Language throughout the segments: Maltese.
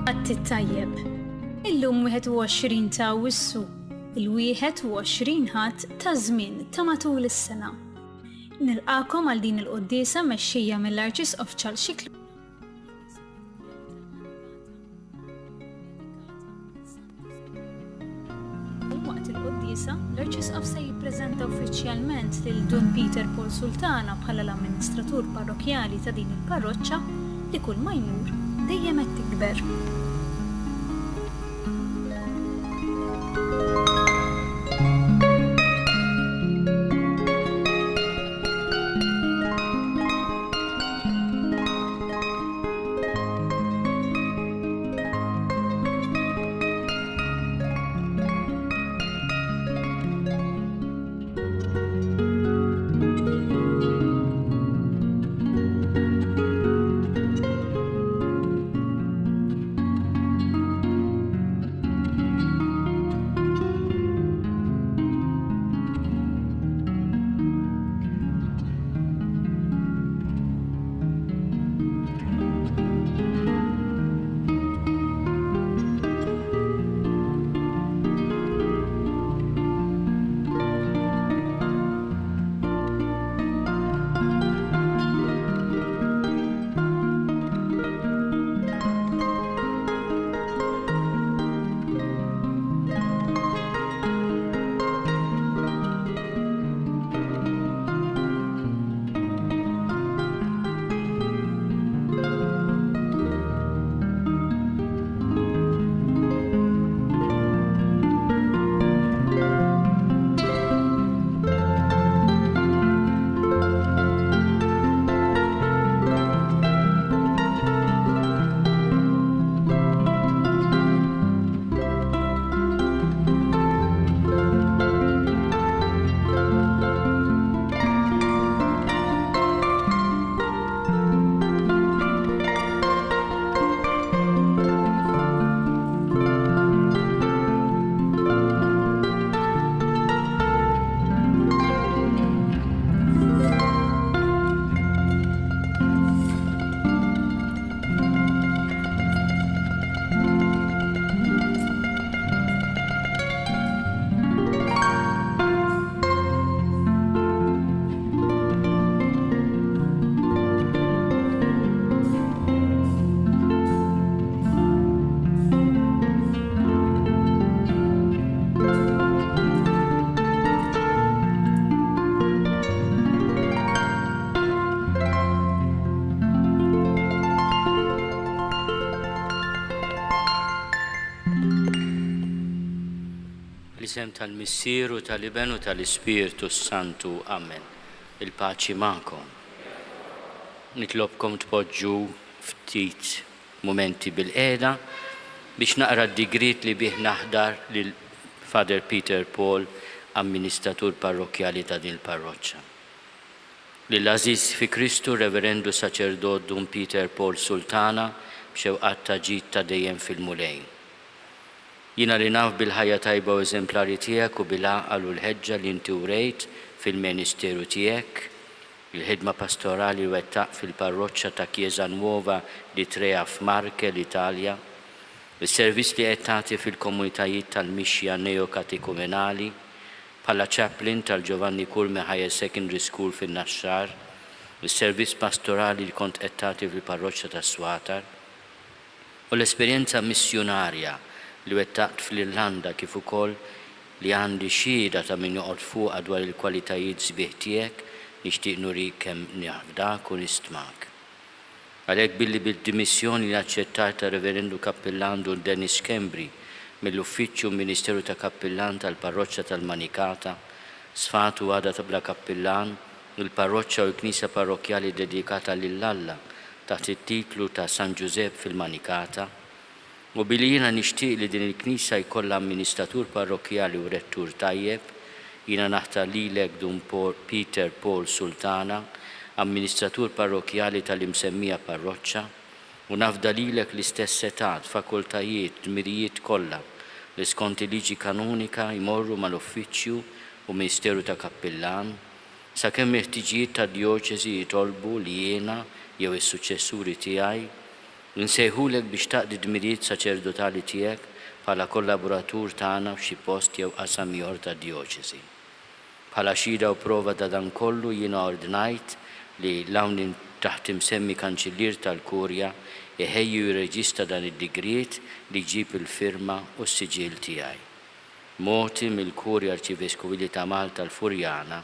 Għatti tajjeb. Illum 21 ta' Awwissu, il-21 ħadd ta' żmien ta' matul is-sena. Nilqakom għal din il-quddiesa mexxija mill-Arċisqof Xiklu. Waqt il-quddiesa, l-Arċisqof se jippreżenta uffiċjalment lil Dun Peter Paul Sultana bħala l-amministratur parrokjali ta' din il-parroċċa li kull ma jmur dejjem qed tikber. L-isem tal-Missieru, tal-Ibenu, tal-Ispiritu Santu. Amen. Il-paċi ma'kom. Nitlobkom tpoġġu ftit momenti bil-qeda biex naqra d-digrit li bih naħdar lil Father Peter Paul, amministratur parrokjali ta' din il-parroċċa. Lill-Aziz fi Kristu Reverendu Saċerdot Dun Peter Paul Sultana b'xewqat ta' ġid ta' dejjem fil-mulejn. Jina li naf bil-ħajja tajba u eżemplari tiegħek u bil-għaqal u l-ħeġġa li inti urejt fil-Ministeru tiegħek, il-ħidma pastorali wettaq fil-parroċċa ta' Chiesa Nuova di Trea f'Marke, l-Italja, il-servizz li qed tagħti fil-komunitajiet tal-mixja neokatekumenali, bħala chaplain tal-Giovanni Kurme Higher Secondary School fin-Naxxar, il-servizz pastorali li kont qed tagħti fil-parroċċa ta' Swatar, u l-esperjenza missjonarja li wettaqt fl-Irlanda kif ukoll li għandi xhieda ta' min joqgħod fuqha dwar il-kwalitajiet sbieħ tiegħek nixtieq nurik kemm nafdak u nistmak. Għalhekk billi bid-dimissjoni li aċċettat ta' Reverendu Kappillan Dun Dennis Kembri mill-Uffiċċju Ministeru ta' Kappillan tal-Parroċċa tal-Manikata, sfatu għada ta' bla Kappillan il-parroċċa u l-Knisja Parrokjali dedikata lill-Alla taħt it-titlu ta' San Giuseppe fil-Manikata, u billi jiena nixtieq li din il-Knisja jkollha amministratur parrokjali u rettur tajjeb, jiena naħtar lilek Dun Peter Paul Sultana, amministratur parrokjali tal-imsemmija parroċċa, u nafda lilek l-istess setat, fakultajiet, dmirijiet kollha li skont il-liġi kanonika jmorru mal-uffiċċju u Ministeru ta' Kappillan, sakemm il-ħtiġijiet ta' dioċesi jitolbu li jiena jew is-suċessuri tiegħi Nsejħulek biex taqdi dmirijiet saċerdotali tiegħek bħala kollaboratur tagħna f'xi post jew qasam ieħor tad-dijoċesi. Bħala xhieda u prova ta' dan kollu jiena ordnajt li l-hawn taħt imsemmi kanċillier tal-Kurja iħejju jirreġistra dan id-digriet li jġib il-firma u s-siġil tiegħi. Moti mill-Kurja Arċiveskuvili ta' Malta l-Furjana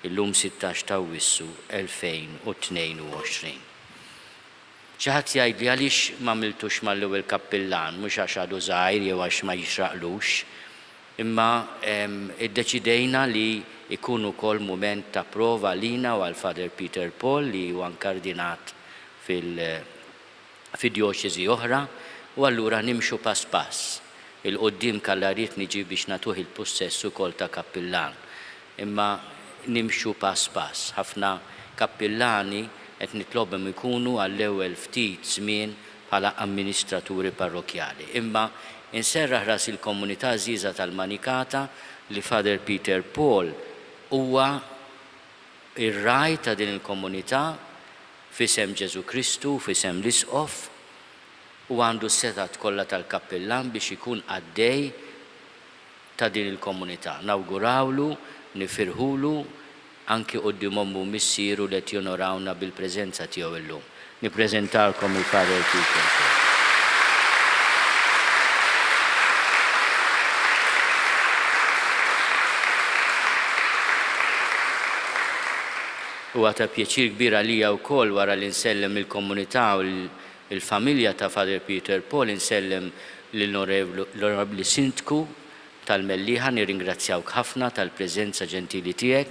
illum 16 ta' Awwissu 2022. Xi ħadd jgħid li għaliex m'għamiltux mal-ewwel kappillan mhux għax għadu żgħir jew għax ma jixraqlux, imma iddeċidejna li ikun ukoll mument ta' prova lina u għal Father Peter Paul li huwa nkardinat fid-dijoċesi oħra u allura nimxu pass pass. Il-qoddim kallariet niġi biex natuħ il-possess ukoll ta' kappillan. Imma nimxu pass pass. Ħafna kappillani qed nitlobhom ikunu għall-ewwel ftit żmien bħala amministraturi parrokjali. Imma inserraħ ras il-komunità żgħira tal-Manikata li Father Peter Paul huwa ir-raj ta' din il-komunità f'isem Ġesu Kristu, f'isem l-Isqof, u għandu s-setat kollha tal-kappillan biex ikun għaddej ta' din il-komunità. Nawgurawlu, nifirħulu, anki qudiem ommu missieru li qed jonorawna bil-preżenza tiegħu illum. Nippreżentalkom il-Father Peter Paul. Huwa ta' pjaċir kbir għalija wkoll wara li nsellem il-komunità u il-familja ta' Father Peter Paul insellem l-Onorevoli Sindku tal-Melliħa, nirringrazzjawk ħafna tal-preżenza ġentili tiegħek,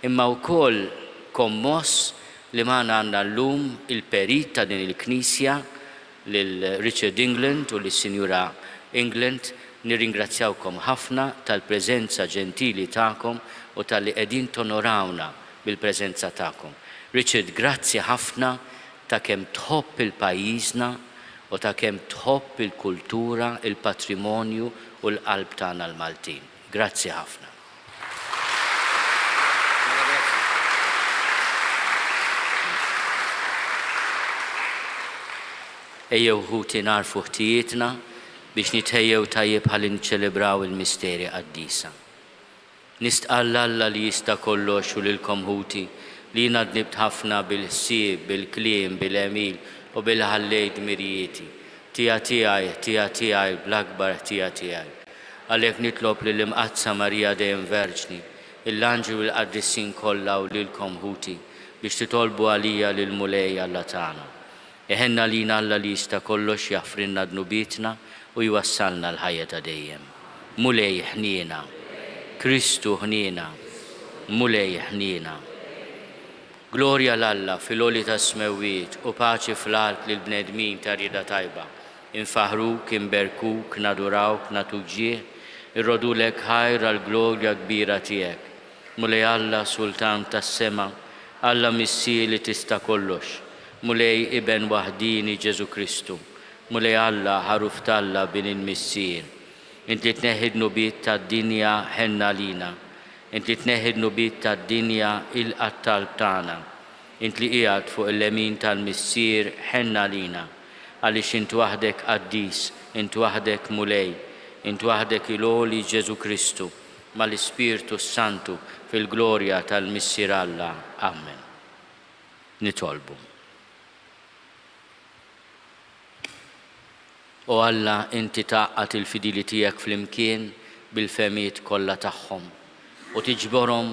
imma wkoll kommoss li magħna għandna llum il-perit ta' din il-Knisja lil Richard England u lis-Sinjura England, nirringrazzjawkom ħafna tal-preżenza ġentili tagħkom u tal-li qegħdin tonorawna bil-preżenza tagħkom. Richard, grazzi ħafna ta' kemm tħobb il-pajjiżna u ta' kemm tħobb il-kultura, il-patrimonju u l-qalb tagħna l-Maltin. Grazzi ħafna. Ejjew ħuti narfu ħtijietna biex nitħejjew tajjeb ħalli niċċelebraw il-misteri qaddisa. Nistqalla Alla li jista' kollox u lilkom ħuti li jiena dnibt ħafna bil-ħsieb, bil-kliem, bil-emil u bil-ħallejt mirjieti. Tija tiegħi bl-akbar tija tiegħi. Għalhekk nitlob lill-imqazza Marija dejjem Verġni, l-anġlu u l-qaddissin kollha u lilkom ħuti biex titolbu għalija lil mulej Alla tagħna. Eħenna lina Alla li jista' kollox jaffrinna dnubietna u jwassalna l-ħajja ta' dejjem. Mulej ħniena, Kristu ħniena, mulej ħniena. Glorja l-Alla fil-oli ta' smewwiet u paċi fl-art lil bnedmin ta' rieda tajba. Infaħruk, inberkuk, nadurawk, natuk ġieħ, irrodulek ħajr għal-glorja kbira tiegħek. Mulej Alla Sultan tas-sema, Alla Missir li tista' kollox. Mulej Iben waħdini Ġesu Kristu, mulej Alla ħaruf talla bin il-Missier. Inti tneħħid nubiet tad-dinja ħenna lina, inti tneħħid nubiet tad-dinja il-qattal tagħna, inti li qiegħed fuq il-lemin tal-Missier ħenna lina, għaliex int waħdek qaddis, int waħdek mulej, int waħdek il-għoli Ġesu Kristu, mal-Ispirtu Santu fil-glorja tal-Missier Alla. Amen. Nitolbu. U Alla inti taqqat il-fidili tiegħek flimkien bil-femiet kollha tagħhom u tiġborhom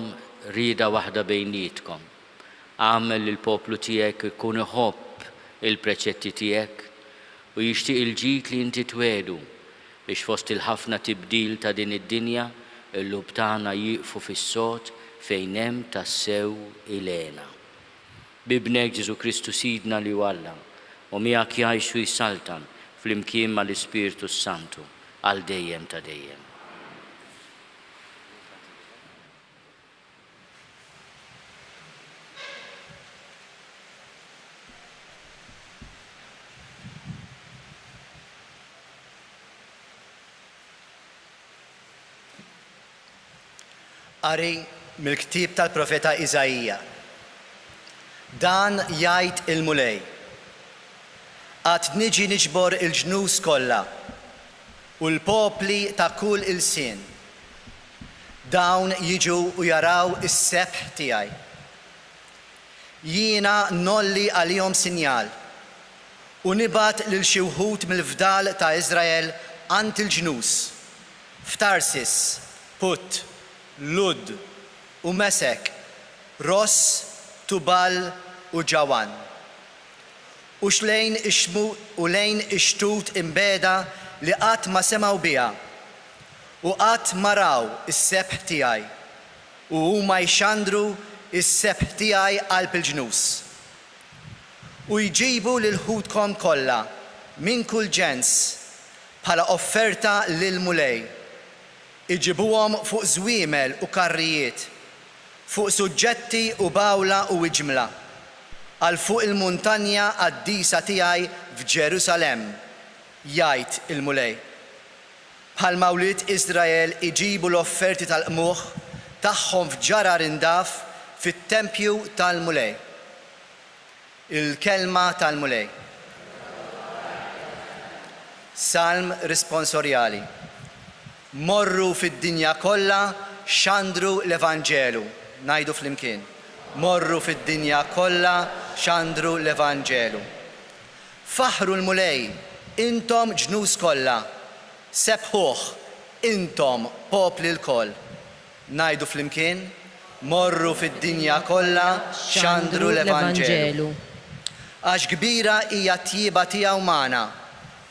rieda waħda bejnietkom. Għamel li l-poplu tiegħek ikun iħobb il-preċetti tiegħek u jixtieq il-ġid li inti twedu biex fost il-ħafna tibdil ta' din id-dinja il-lub tagħna jieqfu fis-sod fejn hemm tassew ilena. Bibnek Ġesu Kristu Sidna li Alla u miegħek jgħixu jsaltan flimkien mal-Ispirtu Santu għal dejjem ta' dejjem. Qari mill-ktieb tal-profeta Iżajija. Dan jgħid il-mulej. Għad niġi niġbor il-ġnus kollha u l-popli ta' kull il-sin. Dawn jiġu u jaraw is-sebħ tiegħi. Jiena nolli għalihom sinjal u nibgħat lil xi wħud mill-fdal ta' Iżrael għand il-ġnus f'Tarsis, Put, Lud u Mesek, Ross, Tubal u Ġawan. U xlejn lejn ix-xtut imbeda li qatt ma semgħu biha u qatt ma raw is-sebħ tiegħi u huma jxandru is-sebħ tiegħi qalb il-ġnus. U jġibu lil ħudkom kollha minn kull ġens bħala offerta lil mulej. Iġibuhom fuq żwiemel u karrijiet, fuq suġġetti u bawla u iġmla, għal fuq il-muntanja qaddisa tiegħi f'Ġerusalemm, jgħid il-mulej. Bħal mawliet Iżrael iġibu l-offerti tal-qmuħ tagħhom f'ġarar indaf fit-tempju tal-mulej. Il-kelma tal-mulej. Salm risponsorjali. Morru fid-dinja kollha xandru l-Evanġelu. Ngħidu flimkien. Morru fid-dinja kollha xandru l-Evanġelu. Faħru l-mulej, intom ġnus kollha. Sebħuh, intom popli l-koll. Ngħidu flimkien. Morru fid-dinja kollha xandru l-Evanġelu. Għax kbira hija t-tjieba tiegħu magħna,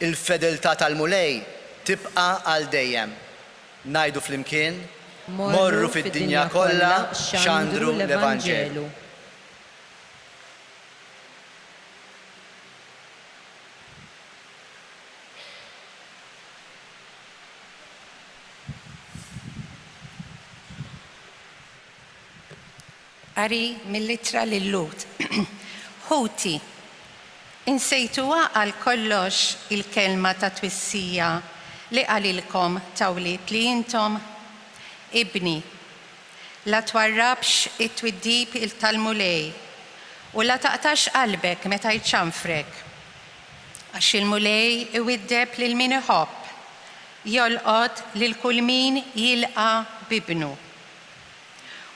il-fedeltà tal-mulej tibqa' għal dejjem. Ngħidu flimkien, morru fid-dinja kollha xandru l-Evanġelu. Qari mill-ittra lil-Lut. Ħuti, insejtuha għal kollox il-kelma ta' twissija li qalilkom tawliet li intom ibni. La twarrabx it-twiddib tal-mulej u la taqtax qalbek meta jċanfrek. Għax il-mulej iwiddeb lil min iħobb, jolqod lil kull min jilqa' bibnu.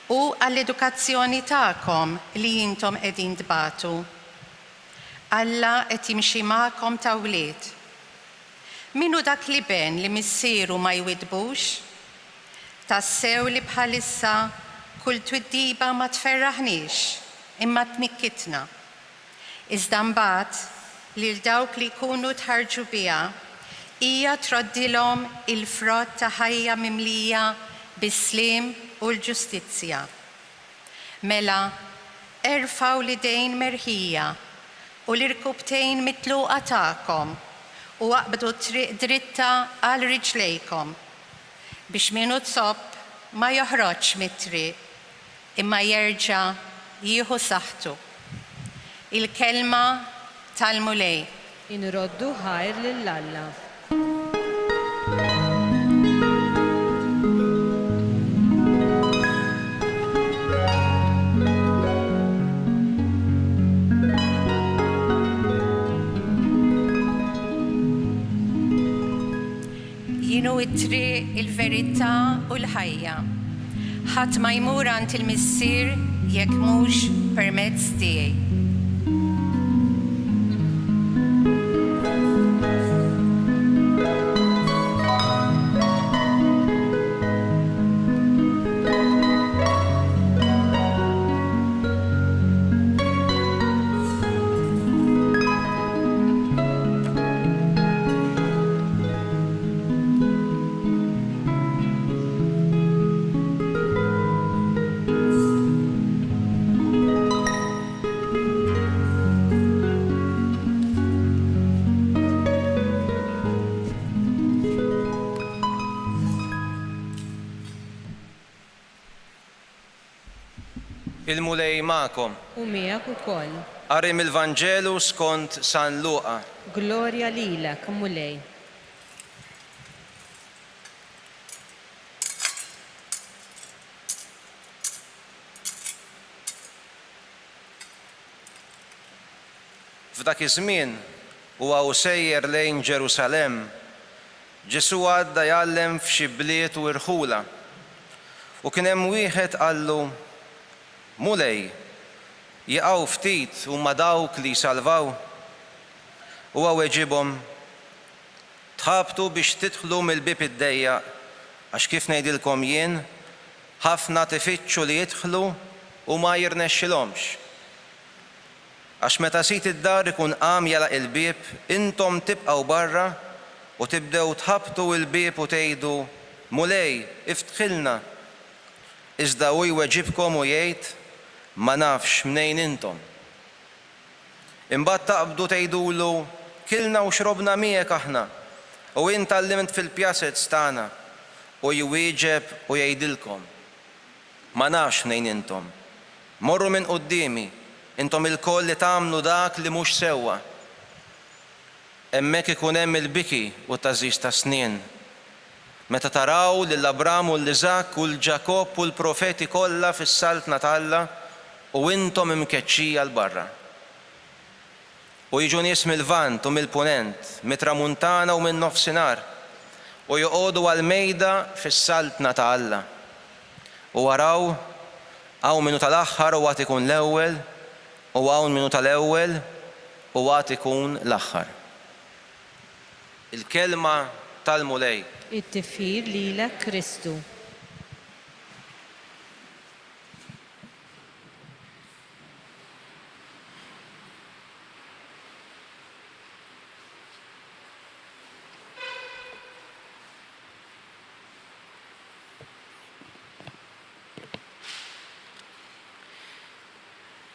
U għall-edukazzjoni tagħkom li intom qegħdin tbagħtu. Alla qed jimxi magħkom tawliet. Minu dak li ben li missieru ma jwidbux? Tassew li bħalissa kull twiddiba ma tferraħniex imma tnikkitna. Iżda mbagħad lil dawk li jkunu tħarġu biha hija troddilhom il-frott ta' ħajja mimlija bis-sliem u l-ġustizzja. Mela, erfaw l-idejn merħija u l-irkubtejn mitluqa tagħkom u waqbdu triq dritta għal riġlejkom biex minu tsopp ma joħroġ mit-triq imma jerġa' jieħu saħħtu. Il-kelma tal-mulej. Inroddu ħajr lill-Alla. Jienu it-triq, il-verità u l-ħajja. Ħadd ma jmur għand il-missier jekk mhux permezz tiegħi. Il-mulej magħkom. U miegħek ukoll. Qari mill-Vanġelu skont San Luqa. Glorja lilek, mulej. F'dak iż-żmien u għaw sejjer lejn Ġerusalem, Ġesu għadda jgħallem f'xi bliet u irħula. U kien hemm wieħed qallu, mulej, jaqgħu ftit huma dawk li jsalvaw. U għaw weġibhom, tħabtu biex tidħlu mill-bib id-dejjaq, għax kif ngħidilkom jien, ħafna tifittxu li jidħlu u ma jirnexxilhomx. Għax meta sit id-dar ikun qam jalaq il-bieb, intom tibqgħu barra u tibdew tħabtu il-bieb u tgħidu, mulej, iftħilna. Iżda hu jweġibkom u jgħid, ma nafx mnejn intom. Imbagħad taqbdu tgħidulu, kilna u xrobna miegħek aħna, u int tallimt fil-pjazez tagħna, u jwieġeb u jgħidilkom, ma nafx mnejn intom. Morru minn qudiemi, intom il-koll li tagħmlu dak li mhux sewwa. Hemmhekk ikun hemm il-biki u t-tażiż ta' snien. Meta taraw lil Abram u l-Iżak u l-Ġakob u l-profeti kollha fis-saltna tal-Alla u intom imkeċċija l barra. U jiġu nies mill-Vant u mill-Punent, mit-Tramuntana u min-nofsinhar, u joqogħdu għall-mejda fis-saltna ta' Alla. U waraw hawn minnu tal-aħħar u għad ikun l-ewwel, u hawn minnu tal-ewwel u għad ikun l-aħħar. Il-kelma tal-mulej. It-tifir lilek Kristu.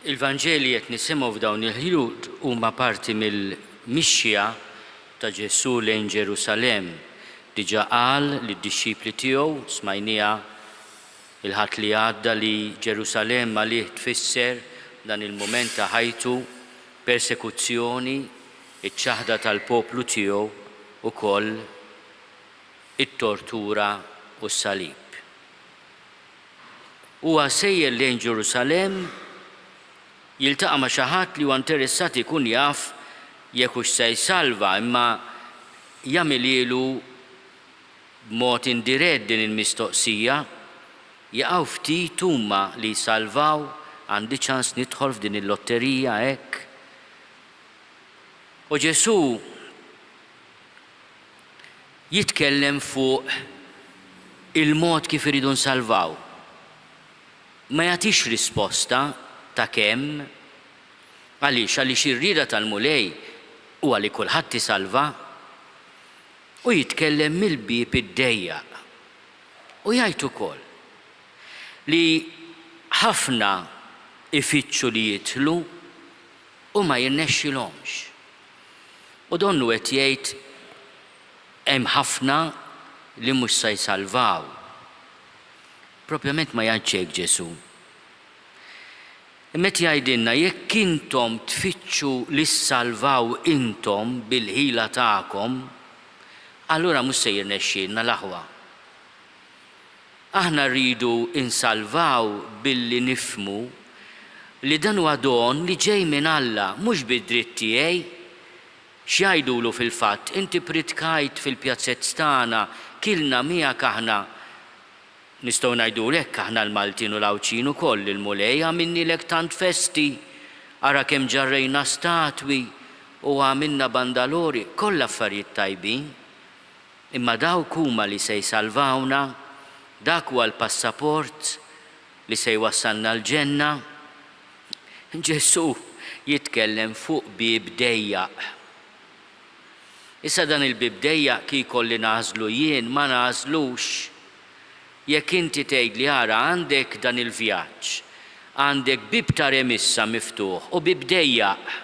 Il-Vanġeli qed nisimgħu f'dawn il-ħilud huma parti mill-mixja ta' Ġesu lejn Ġerusalem. Diġà qal lid-dixxipli tiegħu smajniha il-ħadd li għadda li Ġerusalem għalih tfisser dan il-mument ta' ħajtu, persekuzzjoni, iċ-ċaħda tal-poplu tiegħu ukoll it-tortura u s-salib. Huwa sejjer lejn Ġerusalem jiltaqa' ma' xi ħadd li huwa interessat ikun jaf jekk hux se jsalva, imma jagħmel ilu b'mod indirett din il-mistoqsija, jaqgħu ftit huma li jsalvaw, għandi ċans nidħol f'din il-lotterija hekk. U Ġesu jitkellem fuq il-mod kif iridu nsalvaw. Ma jagħtix risposta ta' kemm, għaliex ir-rieda tal-mulej huwa li kulħadd isalva, u jitkellem mill-bieb id-dejjaq. U jgħid ukoll li ħafna ifittxu li jidħlu u ma jirnexxilhomx. U donnu qed jgħid hemm ħafna li mhux se jsalvaw. Propjament ma jgħidx hekk Ġesu. Met jgħidilna jekk intom tfittxu li ssalvaw intom bil-ħila tagħkom, allura mhux se jirnexxielna l-aħwa. Aħna rridu insalvaw billi nifhmu li dan huwa don li ġej minn Alla mhux bid-dritt tiegħi. X'jgħidulu fil-fatt, inti pritkajt fil-pjazzett tagħna, kilna miegħek aħna. Nistgħu ngħidulek aħna l-Maltin u l-Awċin ukoll il-mulej għamilnilek tant festi, ara kemm ġarrejna statwi u għamilna bandalori, kollha affarijiet tajbin. Imma dawk huma li se jsalvawna, dak huwa l-passaport li se jwassalna l-ġenna. Ġesu jitkellem fuq bieb dejjaq. Issa dan il-bieb dejjaq kieku li nażlu jien ma nażlux. Jekk inti tgħid li ara għandek dan il-vjaġġ, għandek bib ta' remissa miftuħ u bib dejjaq.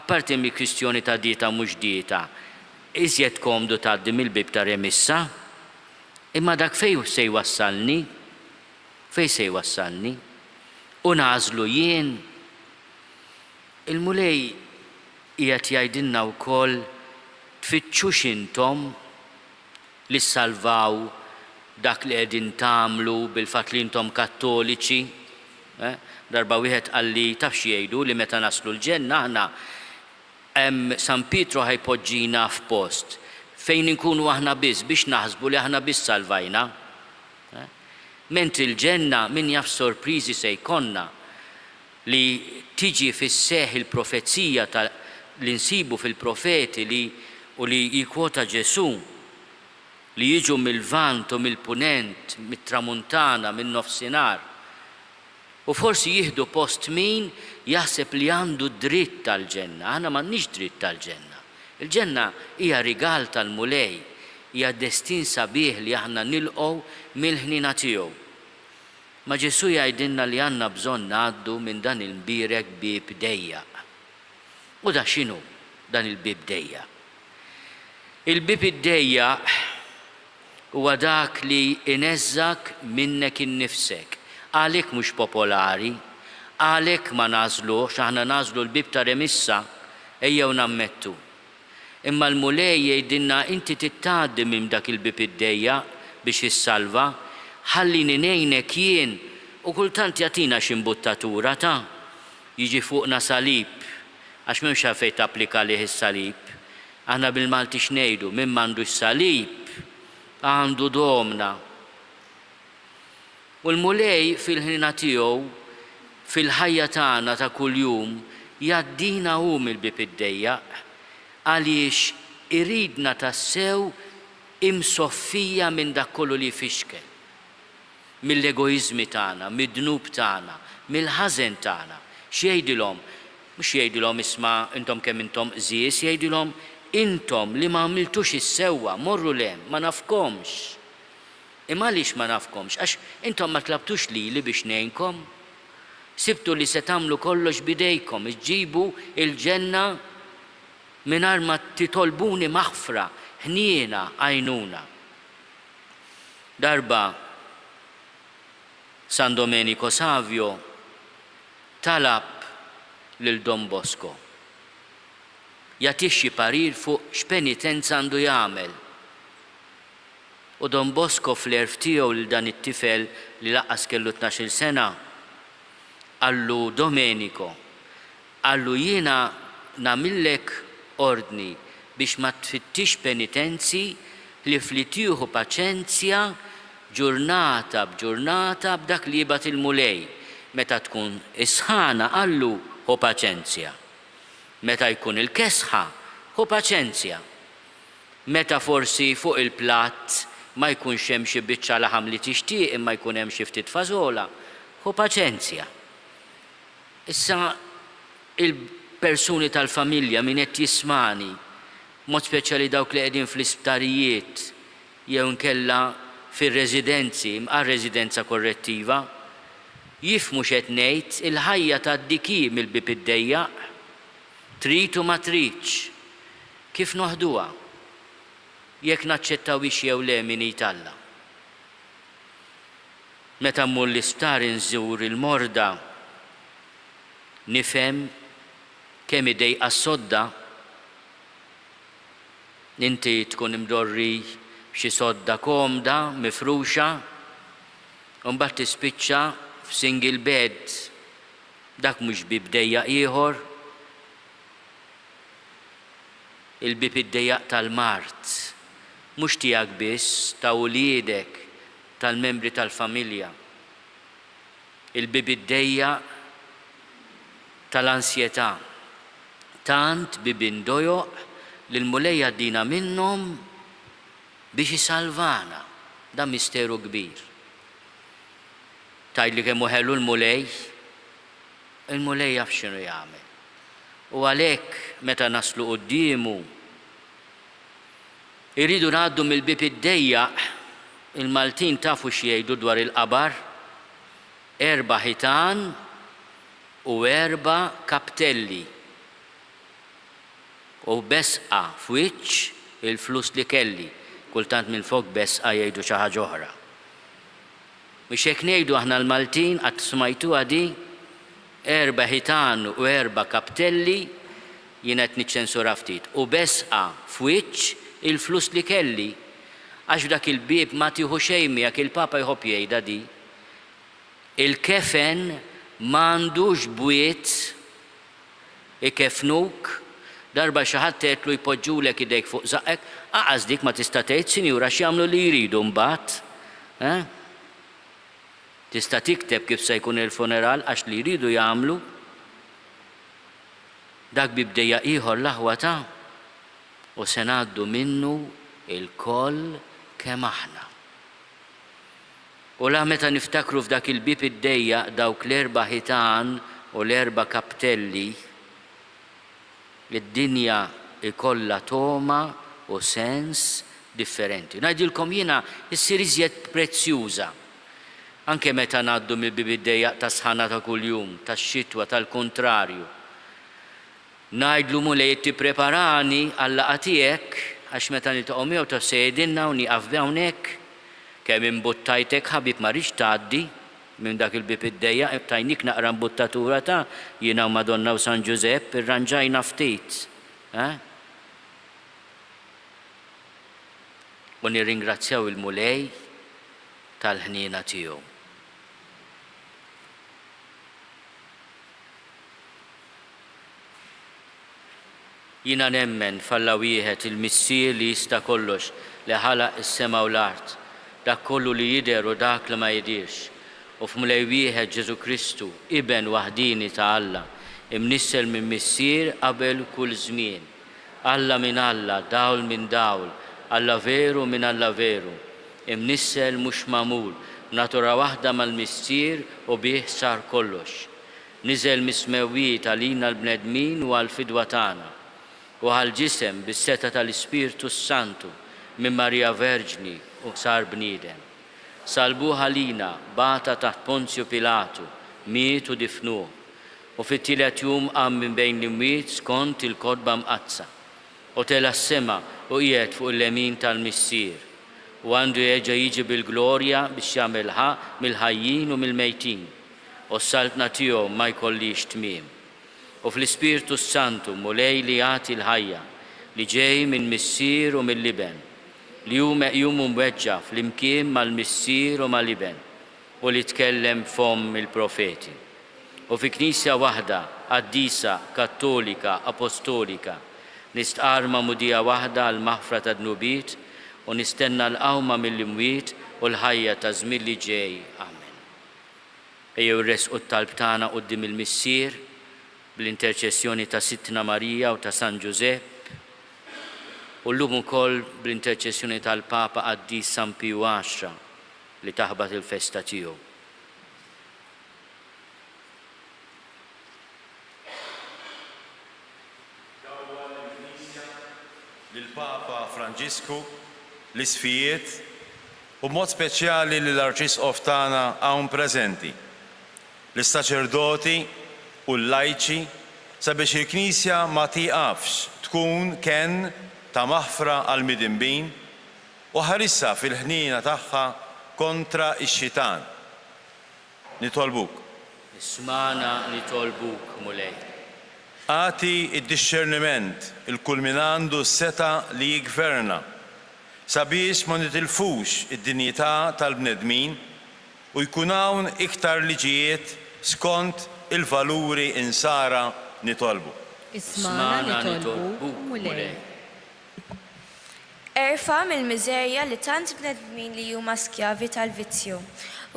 Apparti mill-kwistjoni ta' dieta mhux dieta, iżjed komdu tgħaddi mill-bib ta' remissa, imma dak fejn se jwassalni? Fejn se jwassalni? U nażlu jien. Il-mulej qiegħed jgħidilna wkoll tfittxux intom li ssalvaw dak li qegħdin tagħmlu bil-fatt li intom Kattoliċi. Darba wieħed qal li taf xi jgħidu li meta naslu l-ġenna aħna San Pietro ħajpoġġina f'post fejn inkunu aħna biss biex naħsbu li aħna biss salvajna. Mentri l-ġenna min jaf sorpriżi se jkollna li tiġi fis-seħħ il-profezija li nsibu fil-profeti u li jikwota Ġesu li jiġu mill-vant u mill-punent, mit-tramuntana, min-nofsinhar. U forsi jieħdu post min jaħseb li għandu dritt tal-ġenna. Aħna m'għandniex dritt tal-ġenna. Il-ġenna hija rigal tal-mulej, hija destin sabiħ li aħna nilqgħu mill-ħnina tiegħu. Ma Ġesu jgħidilna li għandna bżonn ngħaddu minn dan il-mbirek bieb dejjaq. U da x'inhu dan il-bieb dejjaq? Il-bieb id-dejjaq huwa dak li ineżżak minnek innifsek. Għalek mhux popolari, għalek ma nażlux, aħna nażlu l-bib ta' remissa, ejjew nammettu. Imma l-mulej jgħidilna inti tittgħaddi minn dak il-bib id-dejjaq biex issalva, ħalli ninejnek jien u kultant jagħtina xi mbuttatura ta' jiġi fuqna salib, għax m'hemmx għalfejn tapplika lih is-salib. Aħna bil-Malti x'ngħidu min m'għandux salib għandu domna. U l-mulej fil-ħina tiegħu fil-ħajja tagħna ta' kuljum jgħaddina hu mill-bib id-dejjaq għaliex iridna tassew imsoffija minn dak kollu li fixkel. Mill-egoizmi tagħna, mid-dnub tagħna, mill-ħażen tagħna. X'jgħidilhom? Mhux jgħidilhom isma' intom kemm intom qżies, jgħidilhom intom li ma għamiltux is-sewwa, morru lem, ma nafkomx. Imma għaliex ma nafkomx? Għax intom ma tlabtux lili biex ngħinkom? Sibtu li se tagħmlu kollox bidejkom, iġġibu il-ġenna mingħajr ma titolbuni maħfra, ħniena, għajnuna. Darba San Domenico Savio talab lil Don Bosco jagħtih parir fuq x'penitenza għandu jagħmel. U Don Bosco fl-erf tiegħu lil dan it-tifel li laqqas kellu 12 sena għallu Domenico, għallu jiena nagħmillek ordni biex ma tfittix penitenzi li flitieħu paċenzja ġurnata b'ġurnata b'dak li jibgħat il-mulej. Meta tkun isħana għallu hu paċenzja. Meta jkun il-kesħa hu paċenzja. Meta forsi fuq il-platt ma jkunx hemm xi biċċa laħam li tixtieq imma jkun hemm xi ftit fażola, hu paċenzja. Issa il-persuni tal-familja min qed jismani, mod speċjali dawk li qegħdin fl-isptarijiet jew nkella fir-residenzi, għar-residenza korrettiva, jifhmu x'qed ngħid il-ħajja tad-diki mill-bib id-dejjaq, trid u ma tridx. Kif noħduha? Jekk naċċettawhiex jew le min jitalla. Meta mmur l-isptar inżur il-morda, nifhem kemm idejqa s-sodda, inti tkun imdorri xi sodda komda, mifruxa, u mbagħad tispiċċa f'single bed, dak mhux bib dejjaq ieħor, il-bib id-dejjaq tal-mart, mhux tiegħek biss, ta' uliedek, tal-membri tal-familja. Il-bib id-dejjaq tal-ansjetà, tant bibin dojoq li l-mulej għaddina minnhom biex isalvana, da misteru kbir. Tgħidli kemm ħellu l-mulej, il-mulej jaf x'inhu jagħmel. U għalhekk meta naslu qudiemu iridu ngħaddu mill-bib id-dejjaq, il-Maltin tafu x'jgħidu dwar il-qabar, 4 ħitan u 4 kaptelli. U besqa f'wiċċ il-flus li kelli. Kultant minn fuq besqa jgħidu xi ħaġa oħra. Mhux hekk ngħidu aħna l-Maltin qatt smajtuha di 4 ħitan u 4 kaptelli jien qed niċċensura ftit. U besqa f'wiċċ il-flus li kelli. Għax dak il-bieb ma tieħu xejn miegħek il-Papa jħobb jgħidha di. Il-kefen m'għandux bwiet ikefnuk Darba xi ħadd tgħidlu jpoġġulek idejk fuq żaqek, aqas dik ma tista' tgħid sinjura x'jagħmlu li jridu mbagħad. Tista' tikteb kif se jkun il-funeral għax li jridu jagħmlu. Dak bibdejja ieħor l-aħwa u se ngħaddu minnu il-koll kemm aħna. U la meta niftakru f'dak il-bib id-dejjaq dawk l-erba' ħitan u l-erba' kaptelli, id-dinja ikollha toma u sens differenti. Ngħidilkom jiena issir iżjed prezzjuża. Anke meta ngħaddu mill-bib id-dejjaq ta' sħana ta' kuljum, tax-xitwa, tal-kontrarju. Ngħidlu mulej tippreparani għall-laqgħa tiegħek għax meta niltaqgħu miegħu ta' sejdinna u nieqaf hawnhekk kemm imbuttajtek ħabib ma rridx tgħaddi minn dak il-bib id-dejjaq, tajnik naqra mbuttatura ta' jiena u Madonna u San Giuseppe irranġajna ftit. U nirringrazzjaw il-mulej tal-ħniena tiegħu. Jiena nemmen falla wieħed il-missier li jista' kollox li ħalaq is-sema u l-art, dak kollu li jidher u dak li ma jidirx. U f'mulej wieħed Ġesu Kristu, iben waħdini ta' Alla, imnissel minn missier qabel kull żmien. Alla minn Alla, dawl minn dawl, Alla veru minn Alla veru, imnissel mhux magħmul, natura waħda mal-missier u bih sar kollox. Niżel mismewwiet għalina l-bnedmin u għall-fidwa tagħna. U għal-ġisem bis-seta tal-Ispirtu Santu minn Marija Verġni u sar bniedem. Salbuha lina bata taħt Ponzju Pilatu, miet u difnuh. U fit-tielet jum qam minn bejn l-imwiet skont il-kodba mqazza. U tela s-sema u qiegħed fuq il-lemin tal-missier. U għandu jerġa' jiġi bil-glorja biex jagħmel mill-ħajjin u mill-mejtin. U s-saltna tiegħu ma jkollix tmiem. U fl-Ispirtu Santu mulej li jagħti l-ħajja li ġej minn missier u mill-liben, li hu meqjum mweġġa fl-imkien mal-missier u mal-liben u li tkellem fom il-profeti. U fi Knisja waħda, qaddisa, kattolika, apostolika, nistqarma mudija waħda għal maħfra ta' dnubiet u nistenna l-qawma mill-imwiet u l-ħajja ta' żmien li ġej. Amen. Ejjew irresqu t-talb tagħna quddiem il-missier bl-interċessjoni ta' Sittna Marija u ta' San Giuseppe, u llum ukoll bl-interċessjoni tal-Papa Qaddis San Piju X li taħbat il-festa tiegħu. Lill-Papa Franġisku, l-Isfijiet u b'mod speċjali lill-Arċisqof tagħna hawn preżenti, l-Saċerdoti u l-lajċi sabiex il-Knisja ma tieqafx tkun kenn ta' maħfra għal midinbin u ħarissa fil-ħniena tagħha kontra x-xitan. Nitolbuk. Ismana nitolbuk mulej. Għati id-disċerniment il-kulminandu s-seta li jigverna sabiex ma nitilfux id-dinjità tal-bnedmin u jkun hawn iktar liġijiet skont il-valuri insara nitolbu. Ismana nitolbu mulej. Erfa' mill-miżerja li tant bnedmin li huma skjavi tal-vizzju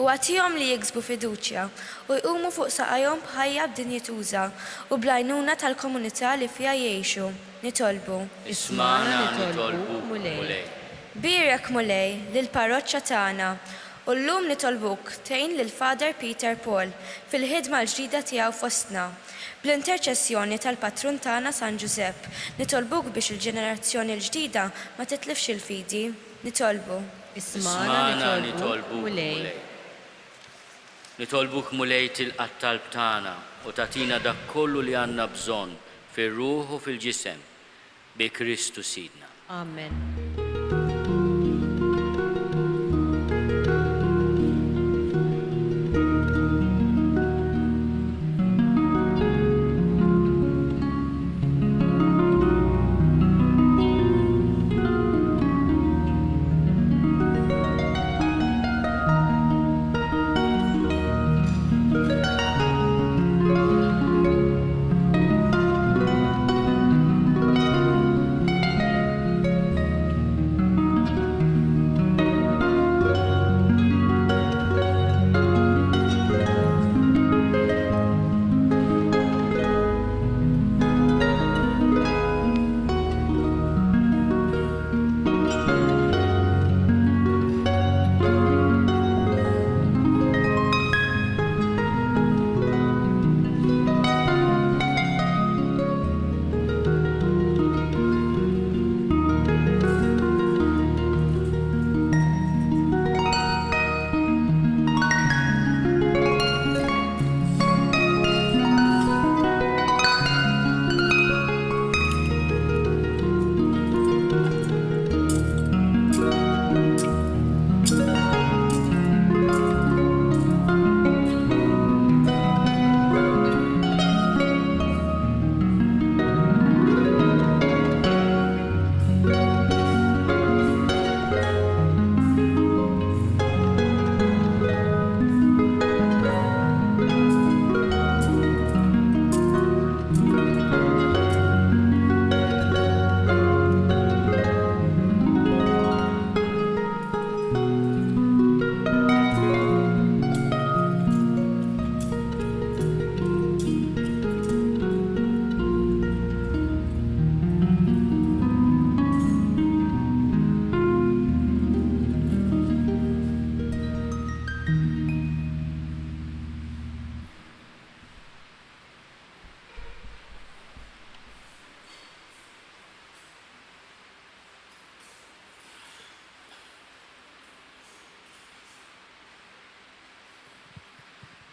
u għatihom li jiksbu fiduċja u jqumu fuq saqajhom bħajja b'dinjituża u bl-għajnuna tal-komunità li fiha jgħixu. Nitolbu. Ismana nitolbu mulej. Birek mulej lill-parroċċa tagħna u llum nitolbuk tgħin lil Father Peter Paul fil-ħidma l-ġdida tiegħu fostna. Bl-interċessjoni tal-patrun tagħna San Giuseppe, nitolbuk biex il-ġenerazzjoni l-ġdida ma titlifx il-fidi. Nitolbu. Ismana nitolbu mulej. Nitolbuk mulej tilqa' talb tagħna u tagħtina dak kollu li għandna bżonn fir-ruħ u fil-ġisem bi Kristu Sidna. Amen.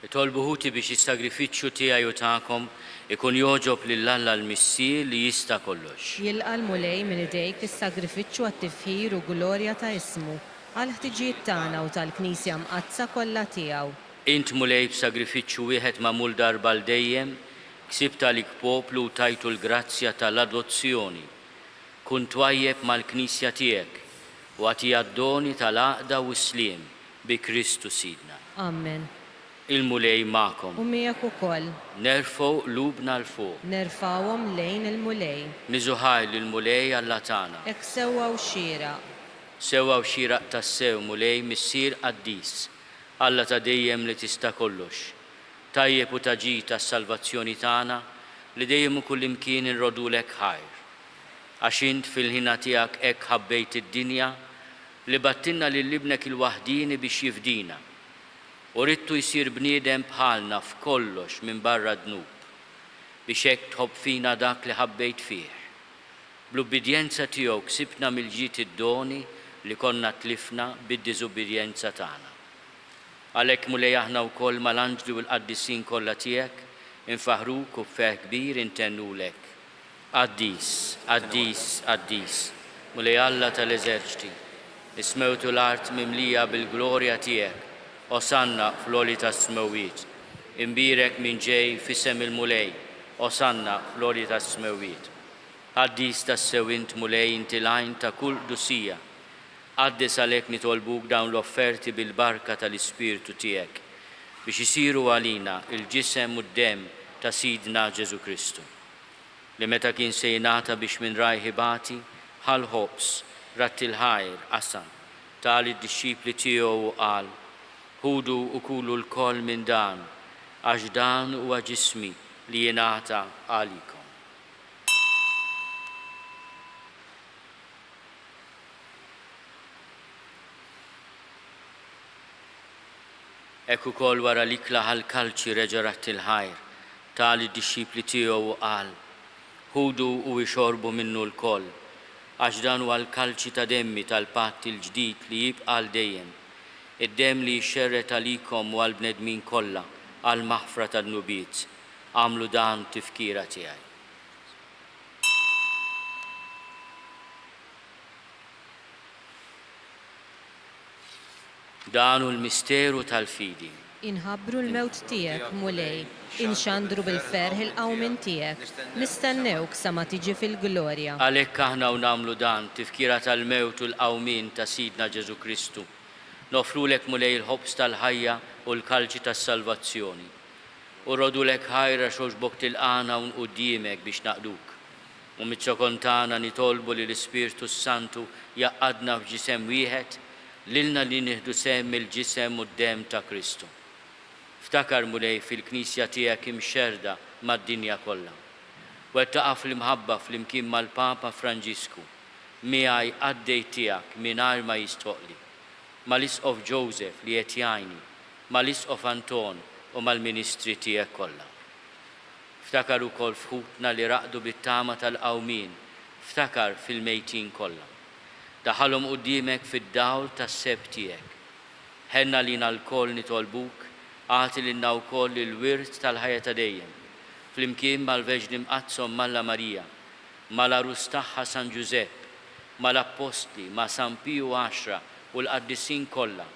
Itolbu ħuti biex is-sagrifiċċju tiegħi u tagħkom ikun joġob lill-Alla l-Missier li jista' kollox. Jilqa' l-mulej minn idejk is-sagrifiċċju għat-tifħir u glorja ta' ismu għal ħtiġijiet tagħna u tal-Knisja mqazza kollha tiegħu. Int mulej b'sagrifiċċju wieħed magħmul darba l dejjem, ksibt għalik poplu u tajtu l-grazzja tal-adozzjoni. Kun twajjeb mal-Knisja tiegħek u għatija d-doni tal-għaqda u sliem bi Kristu Sidna. Amen. Il-mulej ma'kom. U miegħek ukoll. Nerfgħu lubna l-fuq. Nerfawhom lejn il-mulej. Niżuħaj lill-mulej Alla tagħna. Hekk sewwa u xieraq. Sewwa u xieraq tas-sew mulej missier qaddis. Alla ta' dejjem li tista' kollox. Tajjeb u taġi tas-salvazzjoni tagħna li dejjem u kullimkien inrodulek ħajr. Għax int fil-ħina tiegħek hekk ħabbejt id-dinja li battinna lil-ibnek il-waħdini biex jifdina. U rittu jsir bniedem bħalna f'kollox minn barra dnub biex hekk tħobb fina dak li ħabbejt fih. Bl-ubbidjenza tiegħu ksibna mill-ġid id-doni li konna tlifna bid-diżubbidjenza tagħna. Għalhekk mulej aħna wkoll mal-anġli u l-qaddisin kollha tiegħek infaħruk u b'ferħ kbir intennulek. Qaddis, qaddis, qaddis, mulej Alla tal-eżerċiti, ismewtu l-art mimlija bil-glorja tiegħek. Osanna fl-oli tas-smewwiet. Imbirek minn ġej f'isem il-mulej. Osanna fl-oli tas-smewwiet. Qaddis tas-sew int mulej inti lajn ta' kull dusija. Qaddis għalhekk nitolbuk dawn l-offerti bil-barka tal-Ispirtu tiegħek biex isiru għalina il-ġisem u d-dem ta' Sidna Ġesu Kristu. Li meta kien se jingħata biex minn rajħibati ħal ħobs ratti l-ħajr qasan tal id-dixxipli tiegħu u qal ħudu u kulu l-koll minn dan, għax dan huwa ġismi li jingħata għalikom. Hekk ukoll wara l-ikla ħall-kalċi reġa' rat il-ħajr, tali d-dixxipli tiegħu u qal, ħudu u ixorbu minnu l-koll, għax dan huwa l-kalċi ta' demmi tal-patt il-ġdid li jibqa' għal dejjem. Id-dem li jxerret għalikom u għal-bnedmin kollha għal-maħfra tad-nubiet, għamlu dan tifkira tiegħi. Dan hu l-misteru tal-fidi. Inħabbru l-mewt tiegħek mulej, inxandru bil-ferħ il-qawmin tiegħek, nistennewk sa ma tiġi fil-glorja. Għalhekk aħna u nagħmlu dan tifkira tal-mewt u l-qawmin ta' Sidna Ġesu Kristu. Nofrulek mulej il-ħobs tal-ħajja u l-kalċi tas-salvazzjoni. U rodulek ħajra xoġbok tilqana u nquddimek biex naqduk. U mit-ċokontana nitolbu li l-Ispirtu Santu jaqqadna f'ġisem wieħed lilna li nieħdu semm il-ġisem u d-dem ta' Kristu. Ftakar mulej fil-Knisja tiegħek imxerda mad-dinja kollha. Wettaqa' fl-imħabba fl-imkien mal-Papa Franġisku, miegħi għaddej tiegħek mingħajr ma jistoqli. Mal-Isqof Joseph li qed jgħinni, mal-Isqof Anton u mal-Ministri tiegħek kollha. Ftakar ukoll fħutna li raqdu bit-tama tal-qawmin, ftakar fil-mejtin kollha. Daħalhom quddiemek fid-dawl tas-seb tiegħek. Ħenna lina l-koll nitolbuk, għati lilna wkoll il-wirt tal-ħajja ta' dejjem. Flimkien mal-Veġni Mqazzom Malla Marija, mal-Arus tagħha San Giuseppe, mal-Apostli, ma' San Piju 10 u l-qaddisin kollha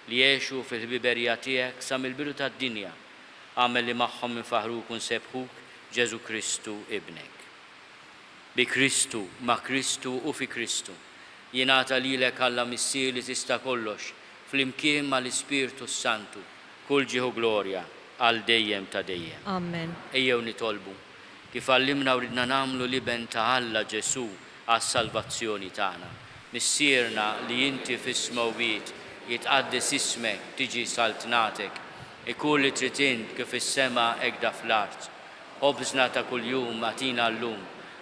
li jgħixu fil-ħbiberija tiegħek sa mill-bidu tad-dinja, għamel li magħhom infaħruk u nsebħuk Ġesu Kristu ibnek. Bi Kristu, ma' Kristu u fi Kristu, jingħata lilek Alla Missier li tista' kollox, flimkien mal-Ispirtu Santu, kull ġieħu glorja għal dejjem ta' dejjem. Amen. Ejjew nitolbu kif għallimna u ridna nagħmlu liben ta' Alla Ġesu għas-salvazzjoni tagħna. Missierna li inti fis-smewwiet jitqaddis ismek tiġi saltnatek, ikun li trid int kif is-sema hekk fl-art. Ħobżna ta' kuljum atina llum,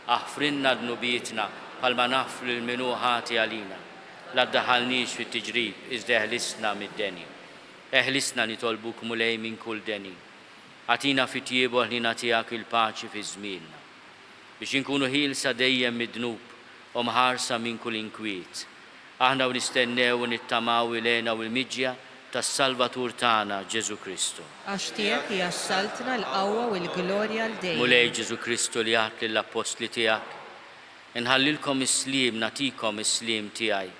aħfrinna dnubietna bħalma nafru lil min hu ħati għalina. La ddaħħalniex fit-tiġrib iżda eħlisna mid-deni. Eħlisna nitolbuk mulej minn kull deni. Atina fit-tiebu ħlina tiegħek il-paċi fi żmienna. Biex inkunu ħielsa dejjem mid-dnub u mħarsa minn kull inkwiet. Aħna u nistennew u nittamaw ilena u l-miġja tas-Salvatur tagħna Ġesu Kristu. Għax tiegħek jassaltna l-qawwa u l-glorja l-dejjem. Mulej Ġesu Kristu li għat lill-apostli tiegħek, inħallilkom is-slim, natikom is-slim tiegħi,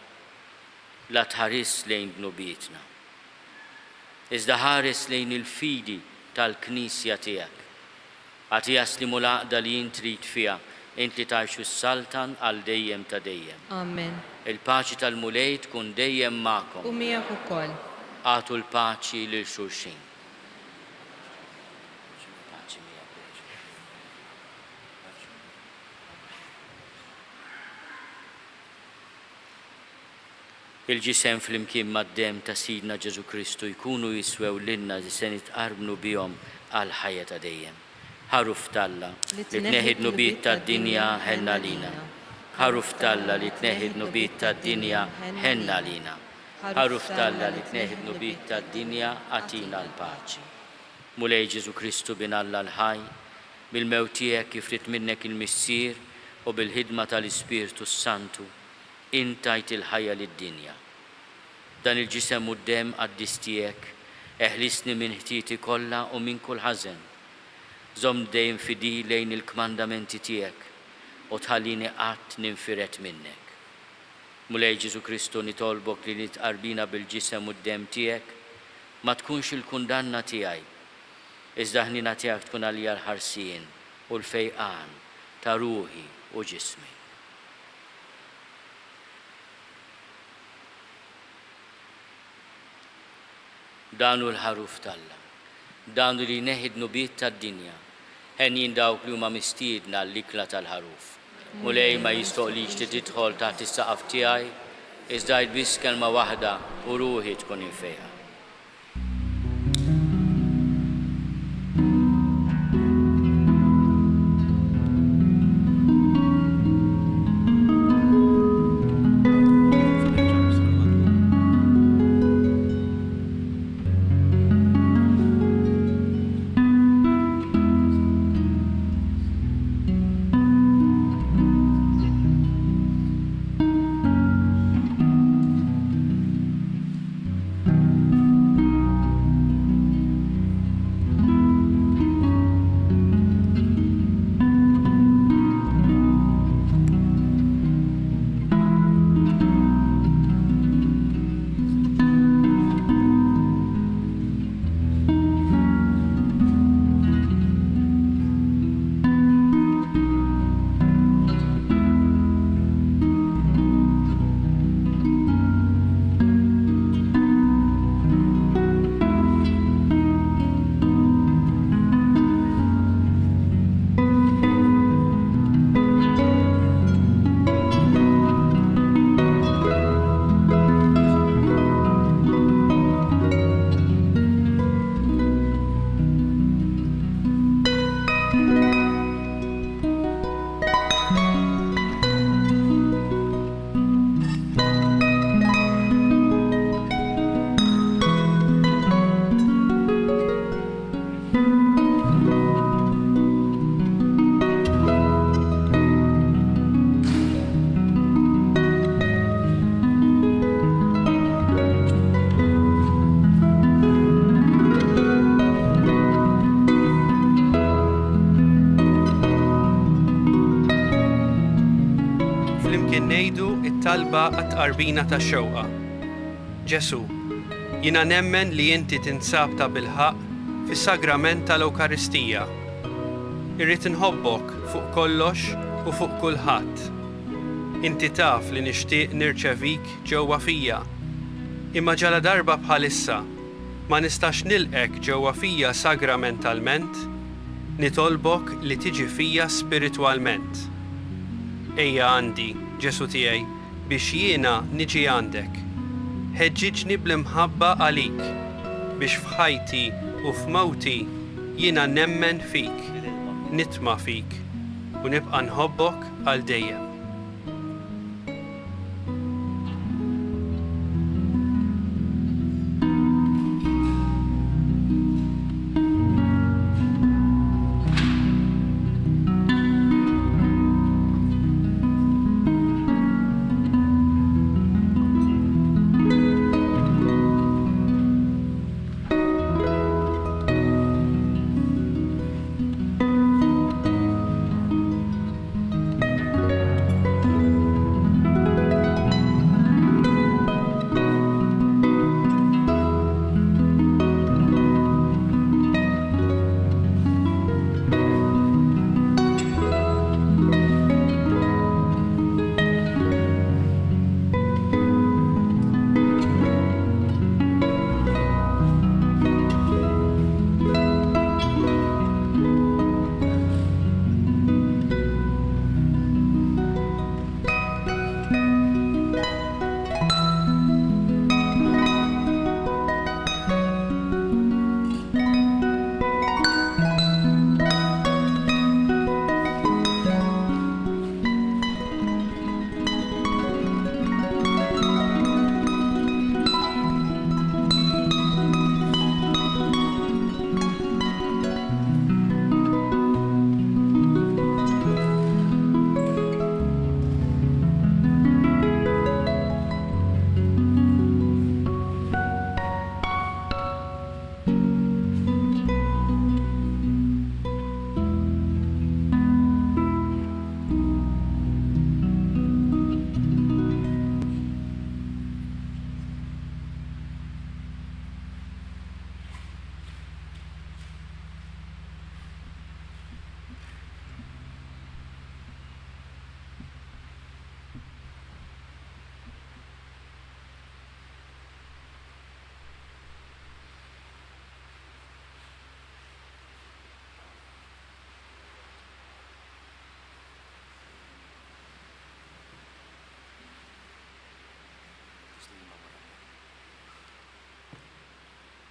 la tħares lejn dnubietna. Iżda ħares lejn il-fidi tal-Knisja tiegħek. Għati jaslimu l-għaqda li jint trid fiha, int li tgħixu s-saltan għal dejjem ta' dejjem. Amen. Il-paċi tal-mulej tkun dejjem magħkom. U miegħek ukoll. Għatu l-paċi lil xulxin. Il-ġisem fl-imkien mad-dem ta' Sidna Ġesu Kristu jkunu jiswew lilna li se nitqarbnu bihom għal ħajja ta' dejjem. Ħaruf Talla li tneħid nubiet tad-dinja ħenna lina. Ħaruf Talla li tneħid nubiet tad-dinja ħenna lina. Ħaruf Talla li tneħid nubiet tad-dinja għatina l-paċi. Mulej Ġesu Kristu bin Alla l-ħaj, bil-mewt tiegħek kif rid minnek il-missier u bil-ħidma tal-Ispirtu Santu intajt il-ħajja lid-dinja. Dan il-ġisem u d-dem għaddis tiegħek, eħlisni minn ħtieti kollha u minn kull ħażen. Żomm dejjem fidi lejn il-kmandamenti tiegħek u tħallini qatt ninfiret minnek. Mulej Ġesu Kristu nitolbok li nitqarbina bil-ġisem u d-dem tiegħek ma tkunx il-kundanna tiegħi, iżda ħnina tiegħek tkun għalija l-ħarsien u l-fejqan ta' ruħi u ġismi. Danu l-ħaruf Talla, danu li neħid nubiet tad-dinja, ħenjin dawk li huma mistiedna l-ikla tal-ħaruf. Mulej ma jistoqlix li tidħol taħt is-saqaf tiegħi, iżda biss kelma waħda u ruħi tkun infejħa. Talba għat-qarbina ta' xewqa. Ġesu, jina nemmen li inti tinsab ta' bilħaq fis-sagrament tal-Ewkaristija. Irrid inħobbok fuq kollox u fuq kulħadd. Inti taf li nixtieq nirċevik ġewwa fija. Imma ġala darba bħalissa ma nistax nilqek ġewwa fija sagramentalment, nitolbok li tiġi fija spiritwalment. Ejja għandi, Ġesu tiegħi, biex jiena niġi għandek. Ħeġġiġni bl-imħabba għalik, biex f'ħajti u f'mawti jiena nemmen fik, nitma' fik u nibqa' nħobbok għal dejjem.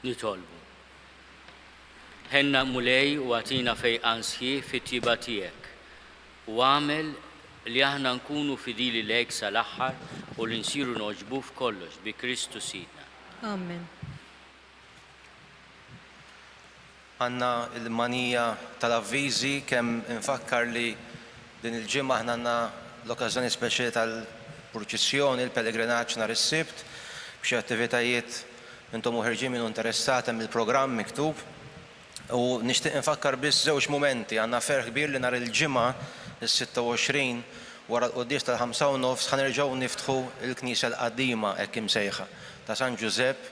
nitolbu. Ħenna mulej u għatina fejqan sħiħ fit-tiba tiegħek u għamel li aħna nkunu fidili lejk sal-aħħar u li nsiru noġbu f'kollox bi Kristu Sidna. Amen. Għanna il-manija tal-avvizi kemm infakkar li din il-ġimma aħna għanna l-okkażjoni speċjali tal-purċissjoni, il-pellegrinaġġ nhar is-Sibt, b'xi attivitajiet intom uħerġin minnu interessati mill-programm miktub. U nixtieq infakkar biss żewġ momenti, għandna ferħ kbir li nhar il-ġimgħa is-26 wara l-quddies tal-5:30 ħanerġgħu niftħu l-Knisja l-qadima hekk imsejħa ta' San Giuseppe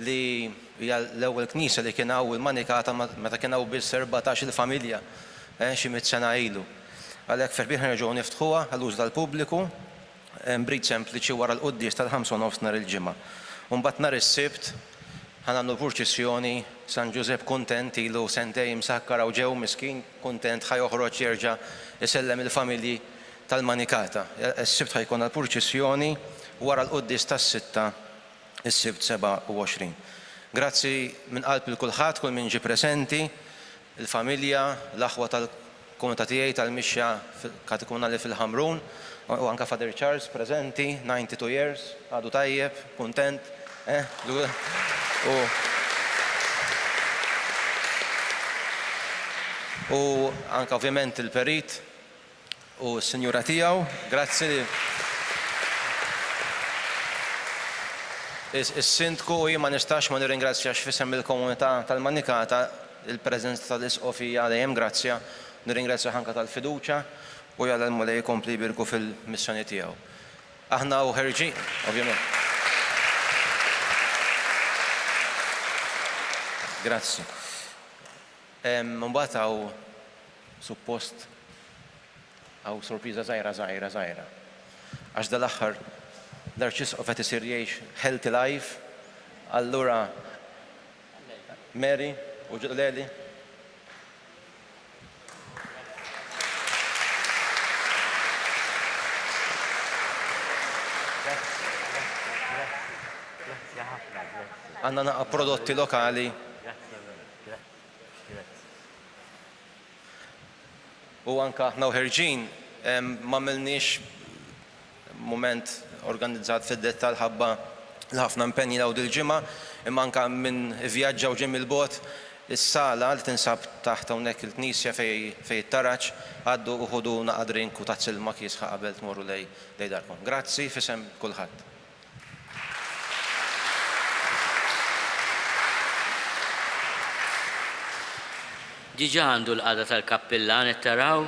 li hija l-ewwel knisja li kien hawn il-Manikata meta kien hawn biss 14-il familja xi 100 sena ilu. Għalhekk ferħ nerġgħu niftħuha għall-uż tal-pubbliku brid sempliċi wara l-quddies tal-5:30 nhar il-ġimgħa. U mbagħad nhar is-Sibt ħanamlu purċissjoni San Giuseppe kuntent ilu sentej msakkar u ġew miskin kuntent ħajoħroġ jerġa' isellem il-familji tal-Manikata. Is-Sibt ħajkun l-purċissjoni wara l-quddies tas-sitta is-Sibt 27. Grazzi minn qalb il kulħadd kull min ġie preżenti, il-familja, l-aħwa tal-komunità tiegħi tal-mixja katikumunali fil-Ħamrun, u anke Father Charles preżenti, 92 years, għadu tajjeb, kuntent. U anke ovvjament il-perit u s-sinjura tiegħu, grazzi li is-sindku jien ma nistax ma nirringrazzjax f'isem il-komunità tal-Manikata il-preżenza tal-isqofija dejjem grazzja, nirringrazzja anke tal-fiduċja u jalla l-mulej jkompli jbirku fil-missjoni tiegħu. Aħna u ħerġin, ovvjament. Grazzi. Mbagħad hawn suppost hawn sorpriża żgħira. Għax dal-aħħar l-Arċisqof qed isir jgħix healthy life, allura Mary u Ġuleli. Għandna naqa' prodotti lokali. U anke aħna u ħerġin ma m'għamilniex mument organizzat fid-dettall ħabba l-ħafna impenji dawn il-ġimgħa, imma anke minn vjaġġaw ġim il-bogħod is-sala li tinsab taħt hawnhekk il-Knisja fejn it-taraġġ għaddu u ħudu naqa' drink u tazz ilma kiesħa qabel tmorru lejn darkom. Grazzi f'isem kulħadd. Diġà għandu l-qada tal-kappillan qed taraw,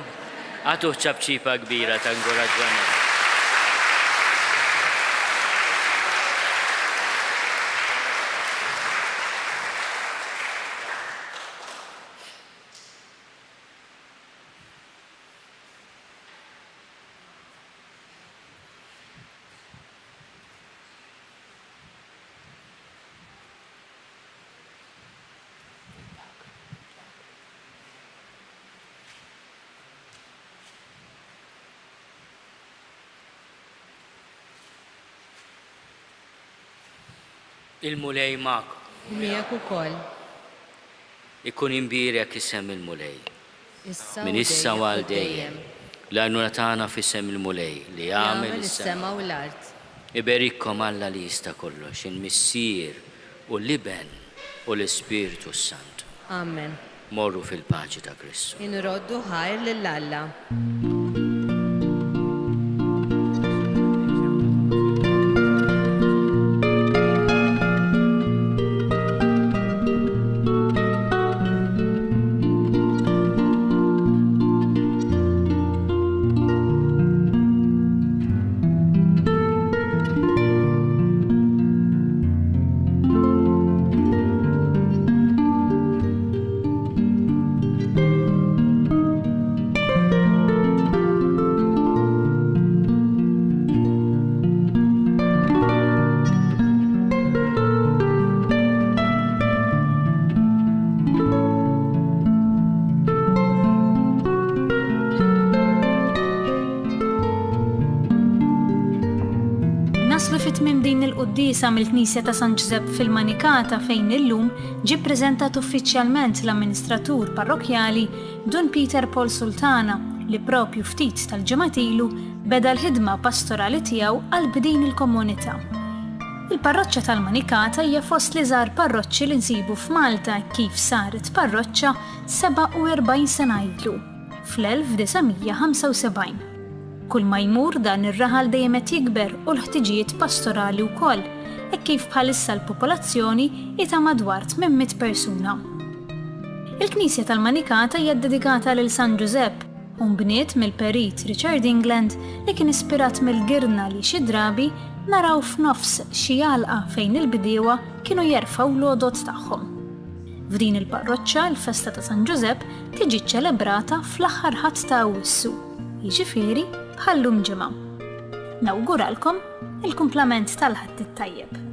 għatuh ċabċipa kbira ta' inkoraġġament. Il-mulej ma'kom. Miegħek ukoll. Ikun imbirek isem il-mulej. Issa Min issa u għal dejjem. L-għajnuna tagħna f'isem il-mulej li jagħmel is-sema u l-art. Iberikkom Alla li jista' kollox, il-Missier u l-Iben u l-Ispiritu Santu. Amen. Morru fil-paċi ta' Kristu. Inroddu ħajr lill-Alla. fit-tmiem din il-quddiesa mill-Knisja ta' San Giuseppe fil-Manikata fejn illum ġie ppreżentat uffiċjalment l-amministratur parrokjali Don Peter Paul Sultana li propju ftit tal-ġimgħat ilu beda l-ħidma pastorali tiegħu għal bdin il-komunità. Il-parroċċa tal-Manikata hija fost li żgħar parroċċi li nsibu f'Malta kif saret parroċċa 47 sena ilu fl-1975. Kull ma jmur dan ir-raħal dejjem qed jikber u l-ħtiġijiet pastorali wkoll, hekk kif bħalissa l-popolazzjoni hija madwar 800 persuna. Il-Knisja tal-Manikata hija dedikata lil San Giuseppe u nbniet mill-perit Richard England li kien ispirat mill-girna li xi drabi naraw f'nofs xi għalqa fejn il-bdiewa kienu jerfgħu l-għodod tagħhom. F'din il-parroċċa l-festa ta' San Giuseppe tiġi ċċelebrata fl-aħħar ħadd ta' Awwissu, jiġifieri bħallum ġimgħa. Nawguralkom il-kumplament tal-ħadd it-tajjeb.